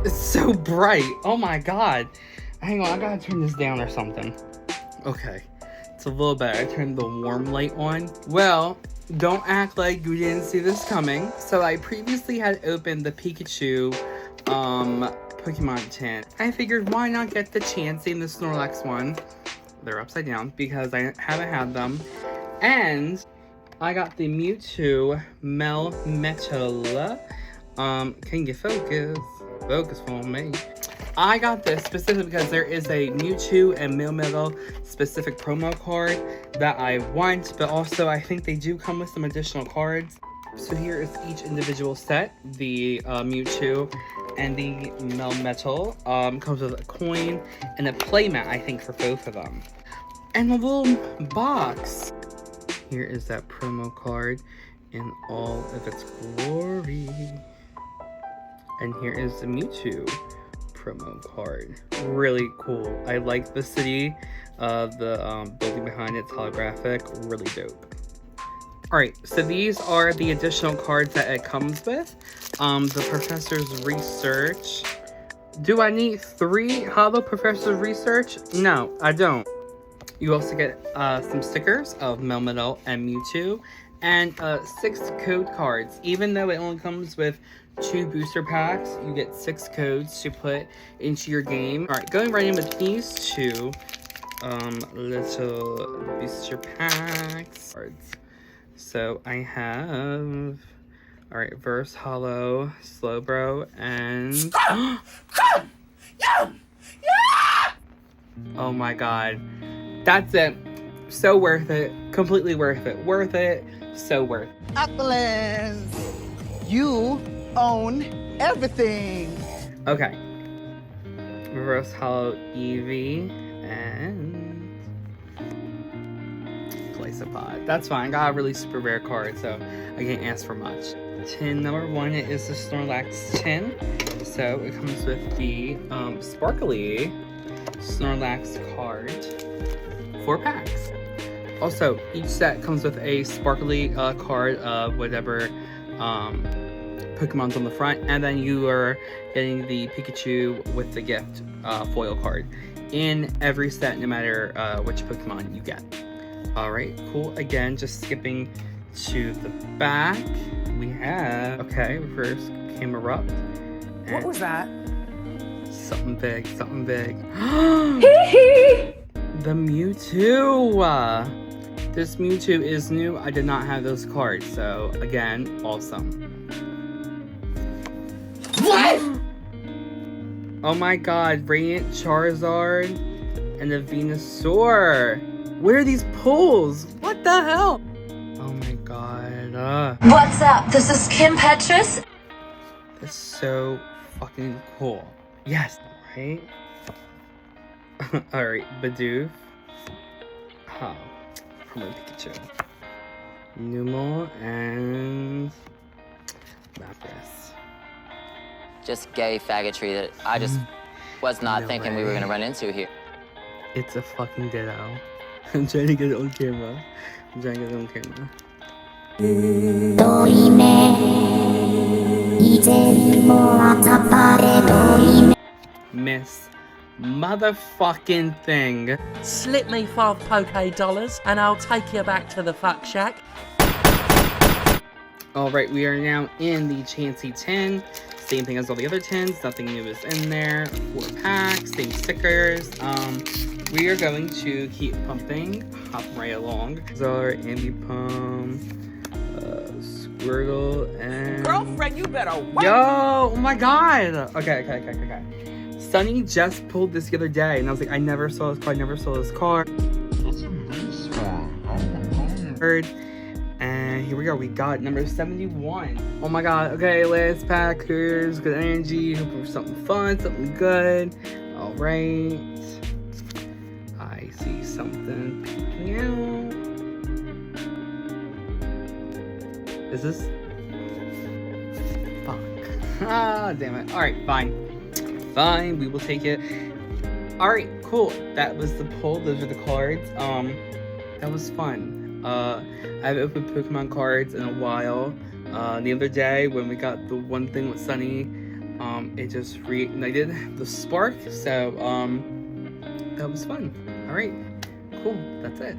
It's so bright. Oh my god. Hang on, I gotta turn this down or something. Okay. It's a little better. I turned the warm light on. Well, don't act like you didn't see this coming. So I previously had opened the Pikachu Pokemon tin. I figured why not get the Chansey and the Snorlax one. They're upside down because I haven't had them. And I got the Mewtwo Melmetal. Can you focus? Focus for me. I got this specifically because there is a Mewtwo and Melmetal specific promo card that I want, but also I think they do come with some additional cards. So here is each individual set. The Mewtwo and the Melmetal comes with a coin and a playmat, I think, for both of them. And a little box. Here is that promo card in all of its glory. And here is the Mewtwo promo card. Really cool. I like the city. The building behind it's holographic. Really dope. Alright, so these are the additional cards that it comes with. The Professor's Research. Do I need 3 Hollow Professor's Research? No, I don't. You also get some stickers of Melmetal and Mewtwo. And 6 code cards. Even though it only comes with 2 booster packs, you get 6 codes to put into your game. Alright, going right in with these 2 little booster packs. Cards. So I have, alright, Verse Hollow, Slowbro, and oh my god. That's it. So worth it. Completely worth it. Worth it. So worth it. Appalins! You own everything! Okay. Reverse Hollow Eevee and Glycopod. That's fine. Got a really super rare card, so I can't ask for much. Tin number 1 is the Snorlax tin. So it comes with the sparkly Snorlax card. 4 packs. Also, each set comes with a sparkly card of whatever Pokemon's on the front, and then you are getting the Pikachu with the gift foil card in every set, no matter which Pokemon you get. Alright, cool. Again, just skipping to the back, we have, okay, reverse Camerupt. What was that? Something big, something big. The Mewtwo! This Mewtwo is new. I did not have those cards, so again, awesome. What? Oh my god, Radiant Charizard and the Venusaur. What are these pulls? What the hell? Oh my god. What's up? This is Kim Petras. That's so fucking cool. Yes, right? Alright, Bidoof. Oh, probably Pikachu. Numel and Lapras. Just gay faggotry that I just was not No thinking way. we were gonna run into here. It's a fucking ditto. I'm trying to get it on camera. Miss motherfucking thing. Slip me $5 Poké dollars and I'll take you back to the fuck shack. Alright, we are now in the Chansey tin. Same thing as all the other tins. Nothing new is in there. 4 packs, same stickers. We are going to keep pumping. Hop right along. Zar, Ambipom, Squirtle, and... Girlfriend, you better wait! Yo! Oh my god! Okay. Sunny just pulled this the other day, and I was like, I never saw this card, That's a nice one. And here we go, we got number 71. Oh my god, okay, last pack, here's good energy, hoping for something fun, something good. Alright. I see something peeking out. Is this? Fuck. Ah, damn it. Alright, fine. Fine, we will take it. Alright, cool. That was the pull. Those are the cards. That was fun. I haven't opened Pokemon cards in a while. The other day when we got the one thing with Sunny, it just reignited the spark. So that was fun. All right, cool. That's it.